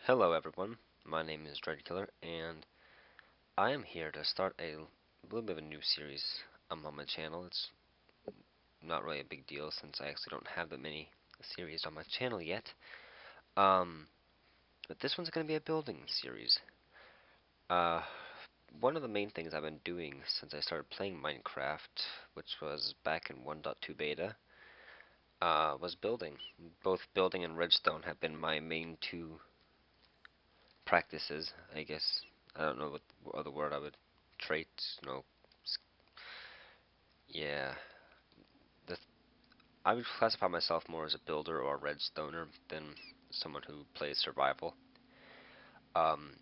Hello everyone, my name is DreadKyller, and I am here to start a little bit of a new series on my channel. It's not really a big deal since I actually don't have that many series on my channel yet. Um, but this one's going to be a building series. Uh, One of the main things I've been doing since I started playing Minecraft, which was back in 1.2 beta, was building. Both building and redstone have been my main two practices, I guess. I don't know what other word I would traits, yeah. The, I would classify myself more as a builder or a redstoner than someone who plays survival. Um,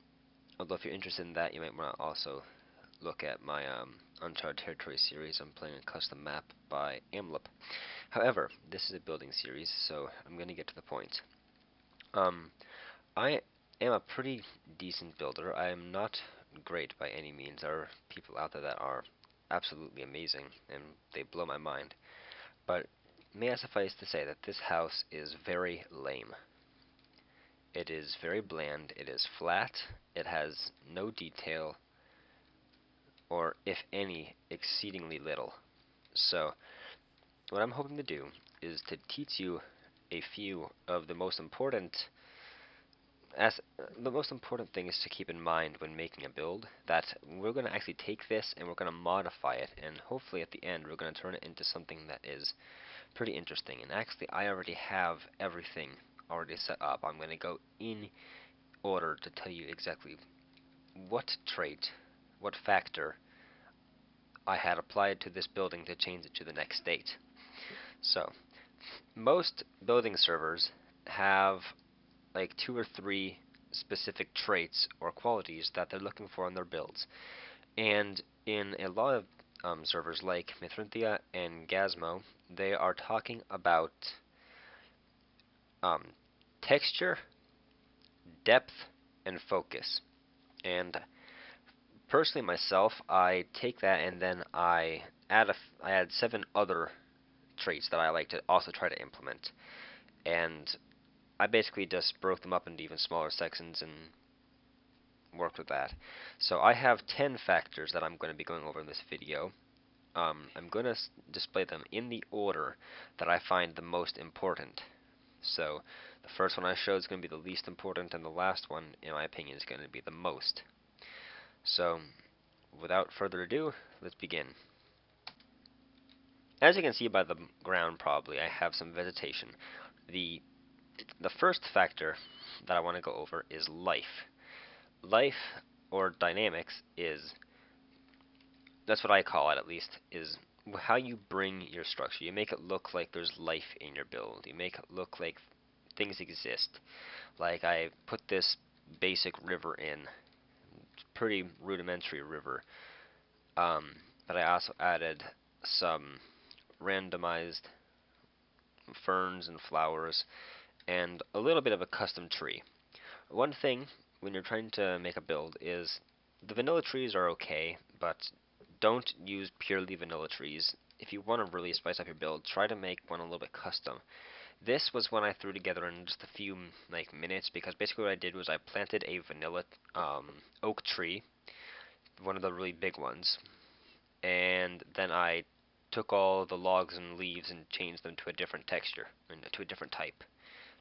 Although if you're interested in that, you might want to also look at my Uncharted Territory series. I'm playing a custom map by Amlip. However, this is a building series, so I'm going to get to the point. Um, I am a pretty decent builder. I am not great by any means. There are people out there that are absolutely amazing, and they blow my mind. But may I suffice to say that this house is very lame. It is very bland, it is flat, it has no detail, or if any, exceedingly little. So, what I'm hoping to do is to teach you a few of the most important things to keep in mind when making a build, that we're going to actually take this and we're going to modify it, and hopefully at the end we're going to turn it into something that is pretty interesting. And actually I already have everything already set up. I'm going to go in order to tell you exactly what trait, what factor I had applied to this building to change it to the next state. So, most building servers have like two or three specific traits or qualities that they're looking for in their builds. And in a lot of servers like Mithrinthia and Gazmo, they are talking about um, texture, depth, and focus. And personally myself, I take that and then I add seven other traits that I like to also try to implement. And I basically just broke them up into even smaller sections and worked with that. So I have 10 factors that I'm going to be going over in this video. I'm going to display them in the order that I find the most important. So the first one I show is going to be the least important, and the last one, in my opinion, is going to be the most. So without further ado, let's begin. As you can see by the ground probably, I have some vegetation. The first factor that I want to go over is life. Life, or dynamics, that's what I call it at least, is how you bring your structure. You make it look like there's life in your build. You make it look like things exist. Like I put this basic river in, pretty rudimentary river, but I also added some randomized ferns and flowers and a little bit of a custom tree. One thing when you're trying to make a build is the vanilla trees are okay, but don't use purely vanilla trees. If you want to really spice up your build, try to make one a little bit custom. This was one I threw together in just a few minutes, because basically what I did was I planted a vanilla oak tree, one of the really big ones, and then I took all the logs and leaves and changed them to a different texture, to a different type.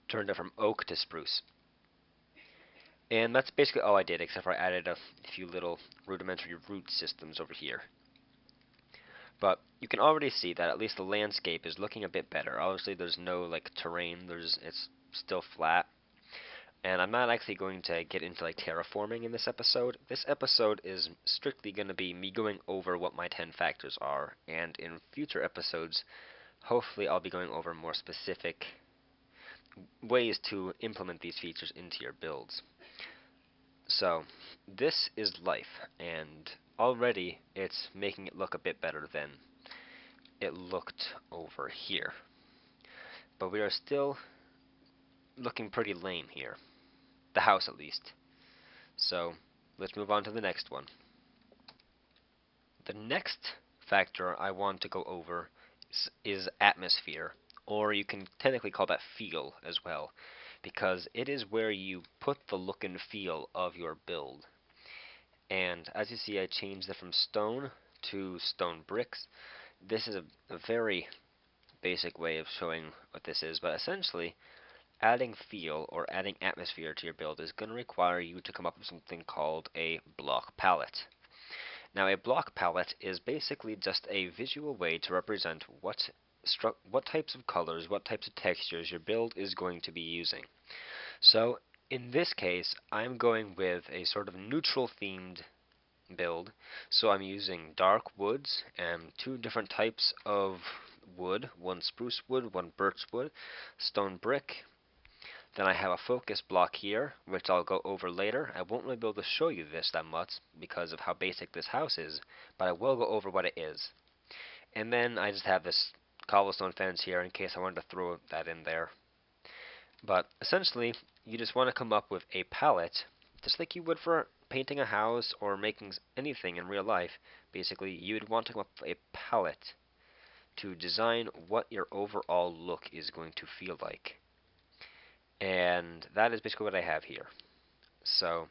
Turned it from oak to spruce. And that's basically all I did, except for I added a few little rudimentary root systems over here. But you can already see that at least the landscape is looking a bit better. Obviously there's no like terrain, it's still flat. And I'm not actually going to get into like terraforming in this episode. This episode is strictly going to be me going over what my 10 factors are, and in future episodes, hopefully I'll be going over more specific ways to implement these features into your builds. So, this is life, and already it's making it look a bit better than it looked over here. But we are still looking pretty lame here. The house, at least. So, let's move on to the next one. The next factor I want to go over is atmosphere, or you can technically call that feel as well. because it is where you put the look and feel of your build. And as you see, I changed it from stone to stone bricks. This is a very basic way of showing what this is, but essentially adding feel or adding atmosphere to your build is going to require you to come up with something called a block palette. Now, a block palette is basically just a visual way to represent what types of colors, what types of textures your build is going to be using. So, in this case, I'm going with a sort of neutral themed build. So I'm using dark woods and two different types of wood, one spruce wood, one birch wood, stone brick. Then I have a focus block here, which I'll go over later. I won't really be able to show you this that much because of how basic this house is, but I will go over what it is. And then I just have this cobblestone fence here in case I wanted to throw that in there. But essentially, you just want to come up with a palette, just like you would for painting a house or making anything in real life. Basically, you would want to come up with a palette to design what your overall look is going to feel like. And that is basically what I have here. So,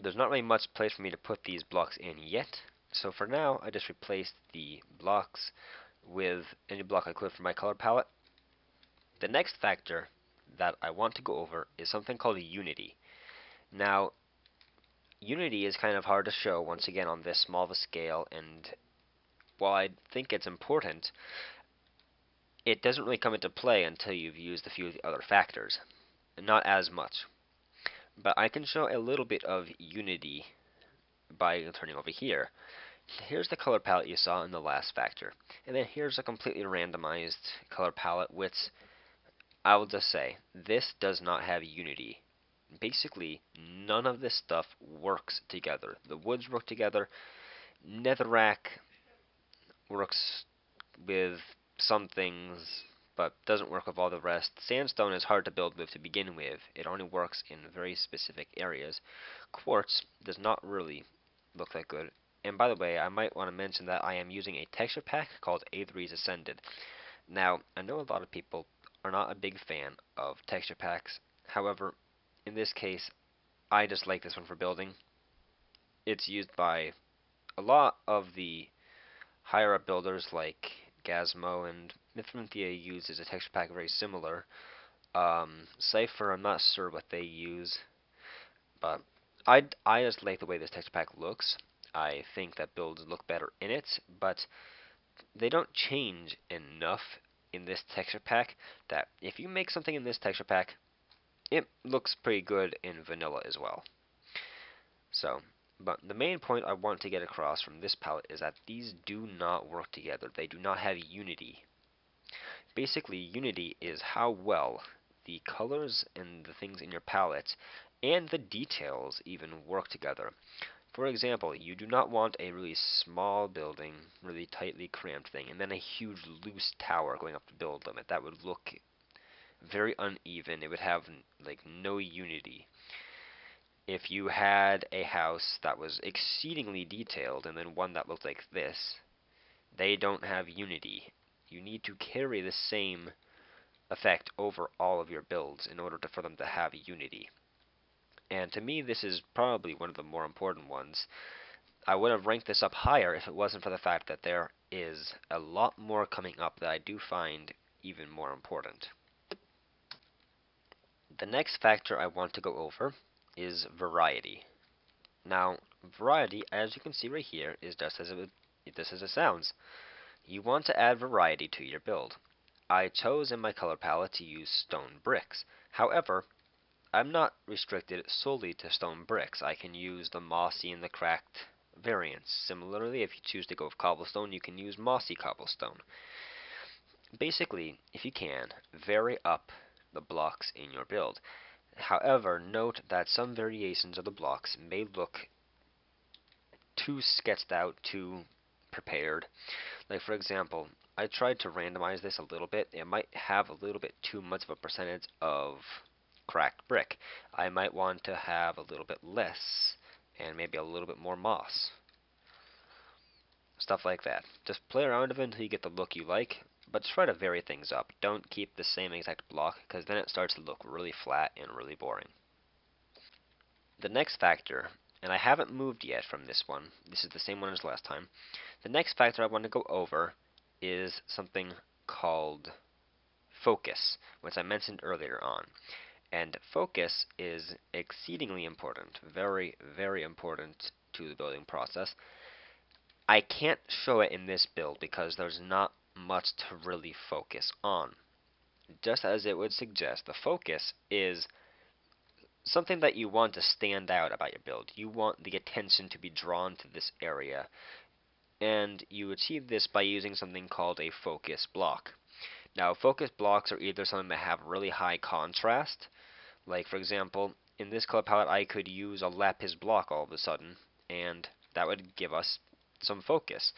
there's not really much place for me to put these blocks in yet. So for now, I just replaced the blocks with any block I could from my color palette. The next factor that I want to go over is something called unity. Now, unity is kind of hard to show once again on this small of a scale, and while I think it's important, it doesn't really come into play until you've used a few of the other factors. Not as much. But I can show a little bit of unity by turning over here. Here's the color palette you saw in the last factor. And then here's a completely randomized color palette, which I will just say, this does not have unity. Basically, none of this stuff works together. The woods work together. Netherrack works with some things, but doesn't work with all the rest. Sandstone is hard to build with to begin with. It only works in very specific areas. Quartz does not really look that good. And by the way, I might want to mention that I am using a texture pack called A3's Ascended. Now, I know a lot of people are not a big fan of texture packs. However, in this case, I just like this one for building. It's used by a lot of the higher up builders like Gazmo, and Mithranthia uses a texture pack very similar. Cypher, I'm not sure what they use, but I just like the way this texture pack looks. I think that builds look better in it, but they don't change enough in this texture pack that if you make something in this texture pack, it looks pretty good in vanilla as well. So, but the main point I want to get across from this palette is that these do not work together. They do not have unity. Basically, unity is how well the colors and the things in your palette and the details even work together. For example, you do not want a really small building, really tightly cramped thing, and then a huge loose tower going up the build limit. That would look very uneven. It would have like no unity. If you had a house that was exceedingly detailed and then one that looked like this, they don't have unity. You need to carry the same effect over all of your builds in order for them to have unity. And to me, this is probably one of the more important ones. I would have ranked this up higher if it wasn't for the fact that there is a lot more coming up that I do find even more important. The next factor I want to go over is variety. Now, variety, as you can see right here, is just as it sounds. You want to add variety to your build. I chose in my color palette to use stone bricks. However, I'm not restricted solely to stone bricks. I can use the mossy and the cracked variants. Similarly, if you choose to go with cobblestone, you can use mossy cobblestone. Basically, if you can, vary up the blocks in your build. However, note that some variations of the blocks may look too sketched out, too prepared. Like for example, I tried to randomize this a little bit. It might have a little bit too much of a percentage of cracked brick. I might want to have a little bit less and maybe a little bit more moss. Stuff like that. Just play around with it until you get the look you like, but try to vary things up. Don't keep the same exact block, because then it starts to look really flat and really boring. The next factor, and I haven't moved yet from this one, this is the same one as last time. The next factor I want to go over is something called focus, which I mentioned earlier on. And focus is exceedingly important, very, very important to the building process. I can't show it in this build because there's not much to really focus on. Just as it would suggest, the focus is something that you want to stand out about your build. You want the attention to be drawn to this area, and you achieve this by using something called a focus block. Now, focus blocks are either something that have really high contrast, like for example, in this color palette I could use a lapis block all of a sudden, and that would give us some focus.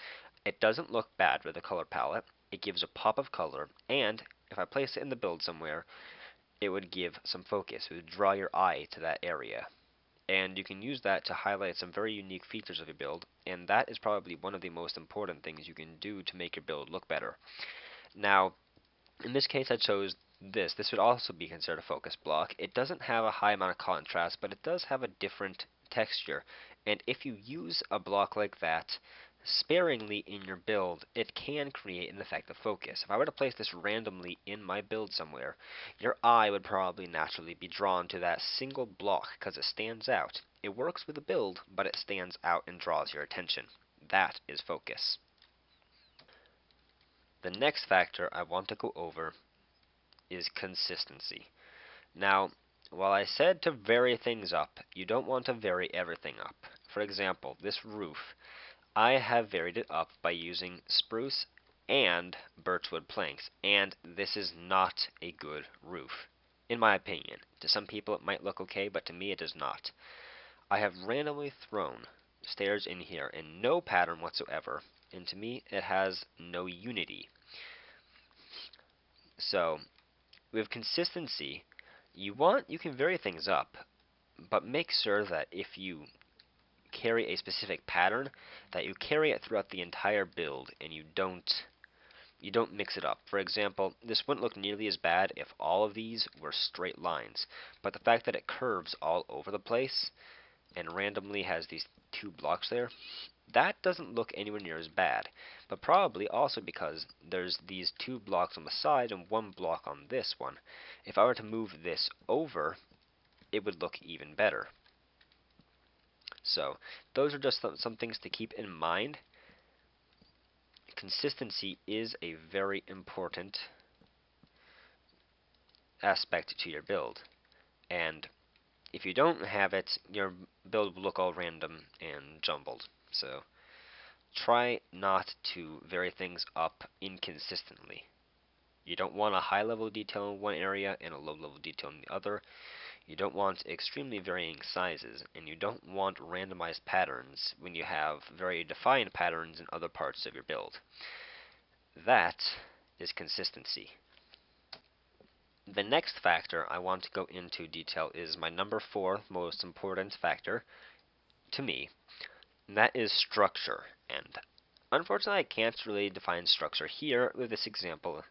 It doesn't look bad with the color palette, it gives a pop of color, and if I place it in the build somewhere, it would give some focus. It would draw your eye to that area. And you can use that to highlight some very unique features of your build, and that is probably one of the most important things you can do to make your build look better. Now, in this case I chose this. This would also be considered a focus block. It doesn't have a high amount of contrast, but it does have a different texture. And if you use a block like that sparingly in your build, it can create an effect of focus. If I were to place this randomly in my build somewhere, your eye would probably naturally be drawn to that single block because it stands out. It works with the build, but it stands out and draws your attention. That is focus. The next factor I want to go over is consistency. Now, while I said to vary things up, you don't want to vary everything up. For example, this roof, I have varied it up by using spruce and birchwood planks, and this is not a good roof, in my opinion. To some people it might look okay, but to me it does not. I have randomly thrown stairs in here in no pattern whatsoever, and to me it has no unity. So, with consistency, you can vary things up, but make sure that if you carry a specific pattern, that you carry it throughout the entire build and you don't mix it up. For example, this wouldn't look nearly as bad if all of these were straight lines, but the fact that it curves all over the place and randomly has these two blocks there, that doesn't look anywhere near as bad, but probably also because there's these two blocks on the side and one block on this one. If I were to move this over, it would look even better. So those are just some things to keep in mind. Consistency is a very important aspect to your build, and if you don't have it, your build will look all random and jumbled. So try not to vary things up inconsistently. You don't want a high level of detail in one area and a low level of detail in the other. You don't want extremely varying sizes, and you don't want randomized patterns when you have very defined patterns in other parts of your build. That is consistency. The next factor I want to go into detail is my number 4 most important factor to me, and that is structure. And unfortunately I can't really define structure here with this example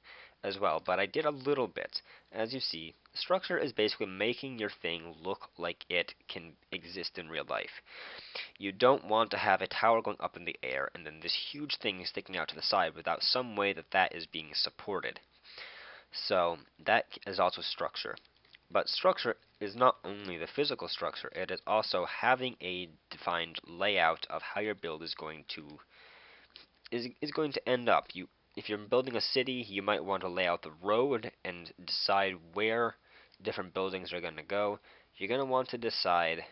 as well, but I did a little bit. As you see, structure is basically making your thing look like it can exist in real life. You don't want to have a tower going up in the air and then this huge thing sticking out to the side without some way that is being supported. So that is also structure. But structure is not only the physical structure, it is also having a defined layout of how your build is going to end up. If you're building a city, you might want to lay out the road and decide where different buildings are going to go. You're going to want to decide,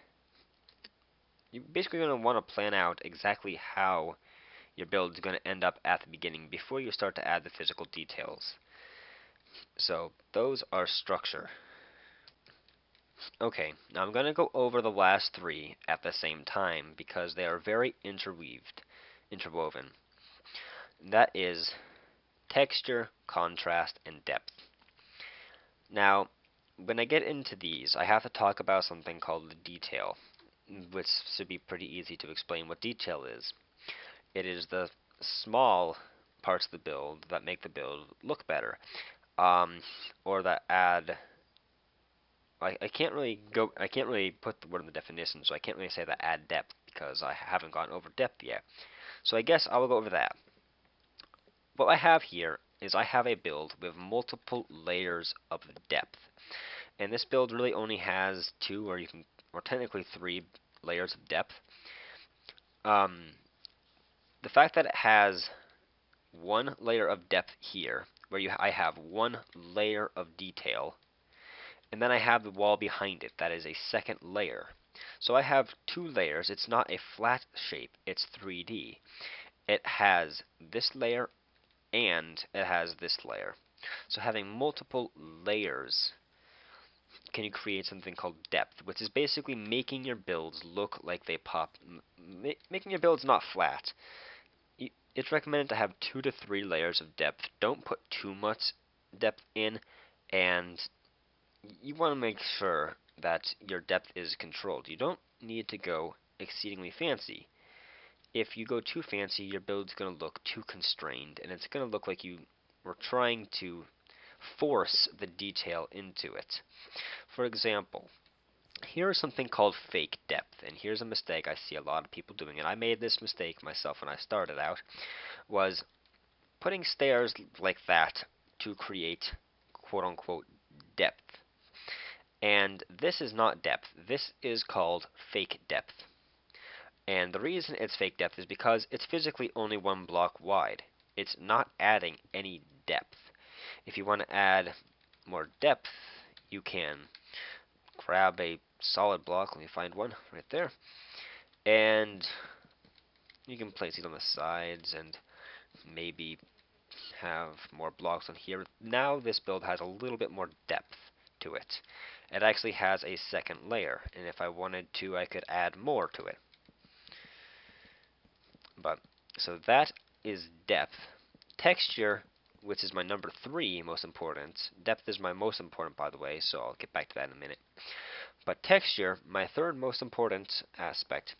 you're basically going to want to plan out exactly how your build is going to end up at the beginning before you start to add the physical details. So those are structure. Okay, now I'm going to go over the last 3 at the same time because they are very interwoven. That is texture, contrast, and depth. Now, when I get into these, I have to talk about something called the detail, which should be pretty easy to explain what detail is. It is the small parts of the build that make the build look better, or that add. I can't really go. I can't really put the word in the definition, so I can't really say that add depth because I haven't gone over depth yet. So I guess I will go over that. What I have here is I have a build with multiple layers of depth, and this build really only has two, or technically three layers of depth. The fact that it has one layer of depth here, where I have one layer of detail, and then I have the wall behind it, that is a second layer. So I have two layers. It's not a flat shape, it's 3D. It has this layer and it has this layer. So having multiple layers can you create something called depth, which is basically making your builds look like they pop, making your builds not flat. It's recommended to have 2 to 3 layers of depth. Don't put too much depth in, and you want to make sure that your depth is controlled. You don't need to go exceedingly fancy. If you go too fancy, your build's going to look too constrained, and it's going to look like you were trying to force the detail into it. For example, here is something called fake depth, and here's a mistake I see a lot of people doing, and I made this mistake myself when I started out, was putting stairs like that to create quote-unquote depth. And this is not depth. This is called fake depth. And the reason it's fake depth is because it's physically only one block wide. It's not adding any depth. If you want to add more depth, you can grab a solid block. Let me find one right there. And you can place these on the sides and maybe have more blocks on here. Now this build has a little bit more depth to it. It actually has a second layer, and if I wanted to, I could add more to it. But so that is depth. Texture, which is my number 3 most important. Depth is my most important, by the way, so I'll get back to that in a minute. But texture, my third most important aspect,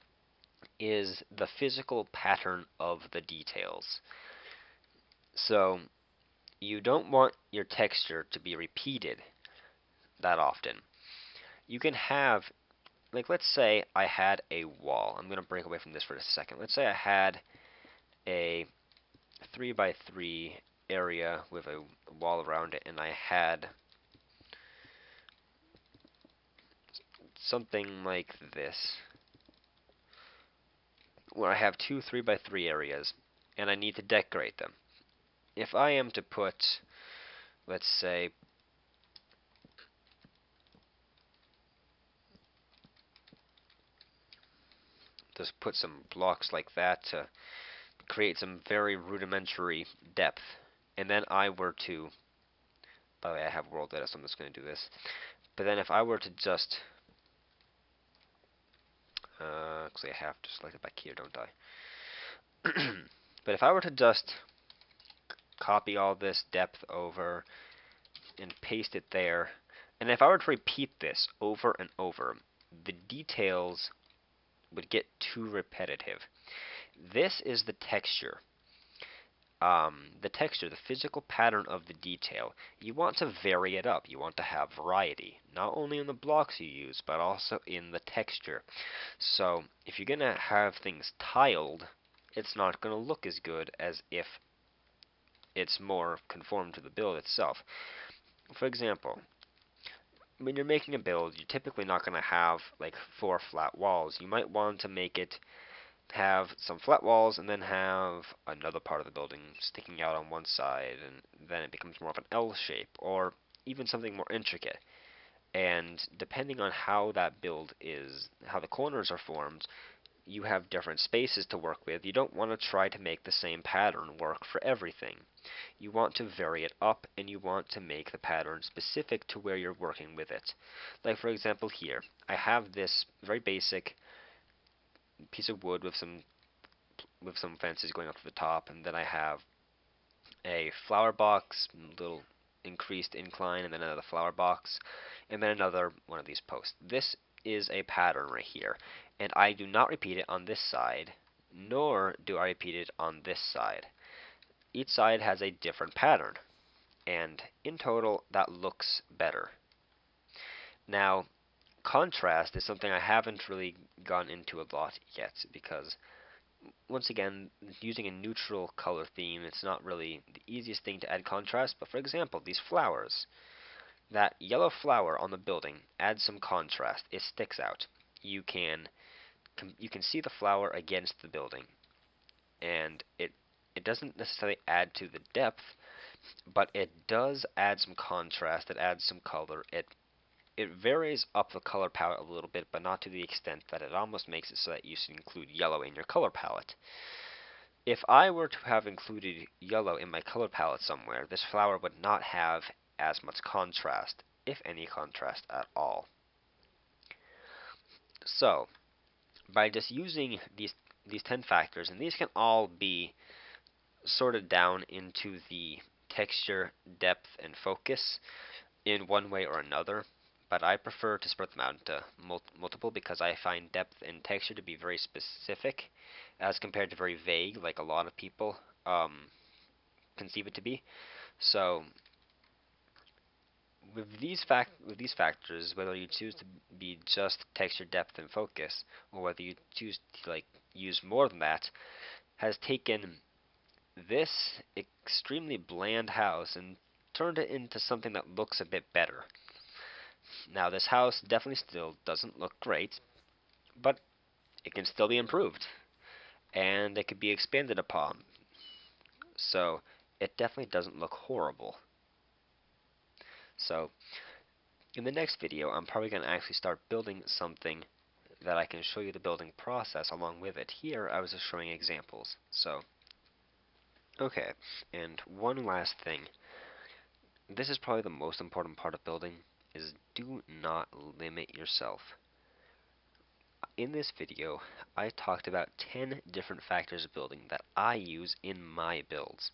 is the physical pattern of the details. So you don't want your texture to be repeated that often. You can have, like, let's say I had a wall. I'm going to break away from this for a second. Let's say I had a 3x3 area with a wall around it, and I had something like this, where I have two 3x3 areas, and I need to decorate them. If I am to put, let's say, just put some blocks like that to create some very rudimentary depth, and then I were to, by the way, I have world data, so I'm just going to do this, but then if I were to just, actually I have to select it back here, don't I? But if I were to just copy all this depth over and paste it there, and if I were to repeat this over and over, the details would get too repetitive. This is the texture. The physical pattern of the detail. You want to vary it up. You want to have variety, not only in the blocks you use, but also in the texture. So if you're going to have things tiled, it's not going to look as good as if it's more conformed to the build itself. For example, when you're making a build, you're typically not going to have like 4 flat walls. You might want to make it have some flat walls and then have another part of the building sticking out on one side, and then it becomes more of an L shape, or even something more intricate. And depending on how that build is, how the corners are formed, you have different spaces to work with. You don't want to try to make the same pattern work for everything. You want to vary it up, and you want to make the pattern specific to where you're working with it. Like for example here, I have this very basic piece of wood with some fences going up to the top, and then I have a flower box, little increased incline, and then another flower box, and then another one of these posts. This is a pattern right here, and I do not repeat it on this side, nor do I repeat it on this side. each side has a different pattern, and in total that looks better. Now, contrast is something I haven't really gone into a lot yet, because once again, using a neutral color theme, it's not really the easiest thing to add contrast. But for example, these flowers, that yellow flower on the building adds some contrast. It sticks out. You can see the flower against the building, and it doesn't necessarily add to the depth, but it does add some contrast. It adds some color. It varies up the color palette a little bit, but not to the extent that it almost makes it so that you should include yellow in your color palette. If I were to have included yellow in my color palette somewhere, this flower would not have as much contrast, if any contrast at all. So, by just using these 10 factors, and these can all be sorted down into the texture, depth, and focus in one way or another, but I prefer to spread them out into multiple because I find depth and texture to be very specific as compared to very vague, like a lot of people conceive it to be. So with these factors, whether you choose to be just texture, depth, and focus, or whether you choose to use more than that, has taken this extremely bland house and turned it into something that looks a bit better. Now, this house definitely still doesn't look great, but it can still be improved, and it could be expanded upon. So, it definitely doesn't look horrible. So, in the next video, I'm probably going to actually start building something that I can show you the building process along with it. Here, I was just showing examples. So, okay, and one last thing. This is probably the most important part of building, is do not limit yourself. In this video, I talked about 10 different factors of building that I use in my builds.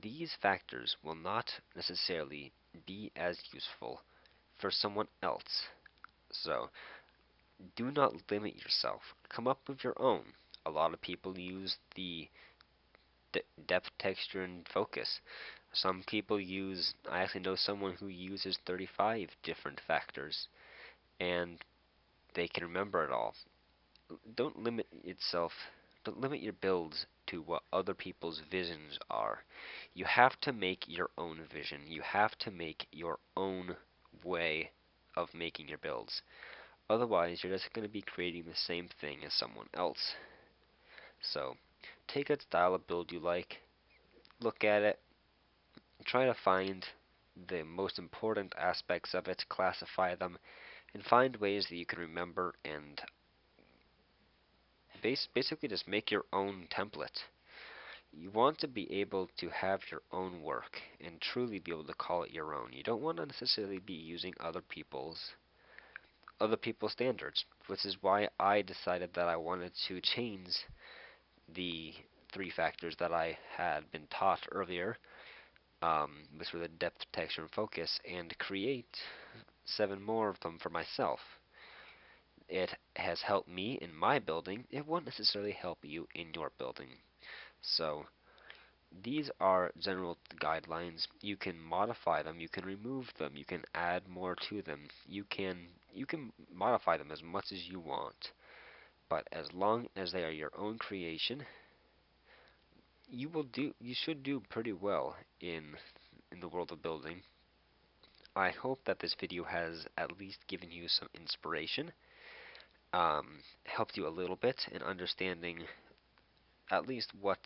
These factors will not necessarily be as useful for someone else. So, do not limit yourself. Come up with your own. A lot of people use the depth, texture, and focus. Some people use, I actually know someone who uses 35 different factors, and they can remember it all. Don't limit itself, don't limit your builds to what other people's visions are. You have to make your own vision. You have to make your own way of making your builds. Otherwise, you're just going to be creating the same thing as someone else. So, take a style of build you like, look at it, try to find the most important aspects of it, classify them, and find ways that you can remember and basically just make your own template. You want to be able to have your own work and truly be able to call it your own. You don't want to necessarily be using other people's standards, which is why I decided that I wanted to change the 3 factors that I had been taught earlier, which were the depth, texture, and focus, and create 7 more of them for myself. It has helped me in my building. It won't necessarily help you in your building. So these are general guidelines. You can modify them, you can remove them, you can add more to them. You can modify them as much as you want. But as long as they are your own creation, you should do pretty well in the world of building. I hope that this video has at least given you some inspiration, helped you a little bit in understanding at least what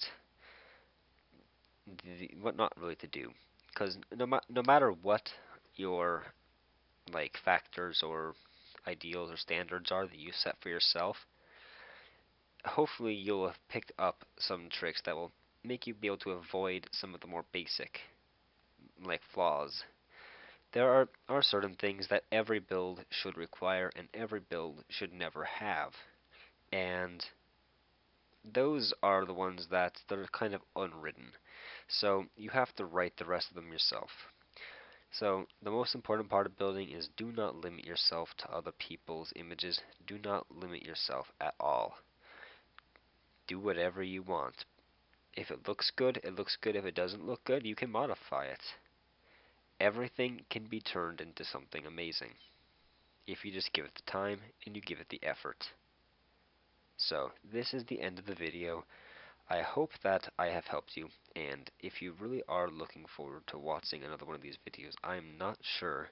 not really to do. Because no matter what your factors or ideals or standards are that you set for yourself, hopefully you'll have picked up some tricks that will make you be able to avoid some of the more basic flaws. There are certain things that every build should require and every build should never have. And those are the ones that are kind of unwritten. So you have to write the rest of them yourself. So the most important part of building is do not limit yourself to other people's images. Do not limit yourself at all. Do whatever you want. If it looks good, it looks good. If it doesn't look good, you can modify it. Everything can be turned into something amazing if you just give it the time and you give it the effort. So, this is the end of the video. I hope that I have helped you, and if you really are looking forward to watching another one of these videos, I'm not sure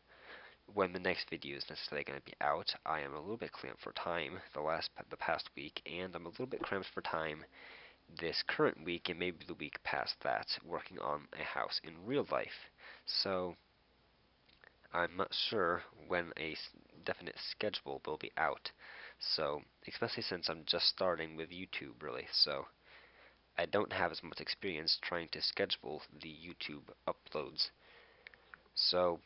when the next video is necessarily going to be out. I am a little bit cramped for time the past week, and I'm a little bit cramped for time this current week and maybe the week past that, working on a house in real life. So I'm not sure when a definite schedule will be out. So, especially since I'm just starting with YouTube, really. So I don't have as much experience trying to schedule the YouTube uploads. So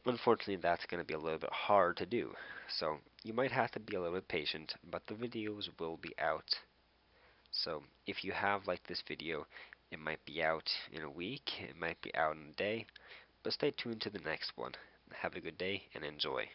unfortunately, that's going to be a little bit hard to do. So you might have to be a little bit patient, but the videos will be out. So if you have liked this video, it might be out in a week, it might be out in a day, but stay tuned to the next one. Have a good day and enjoy.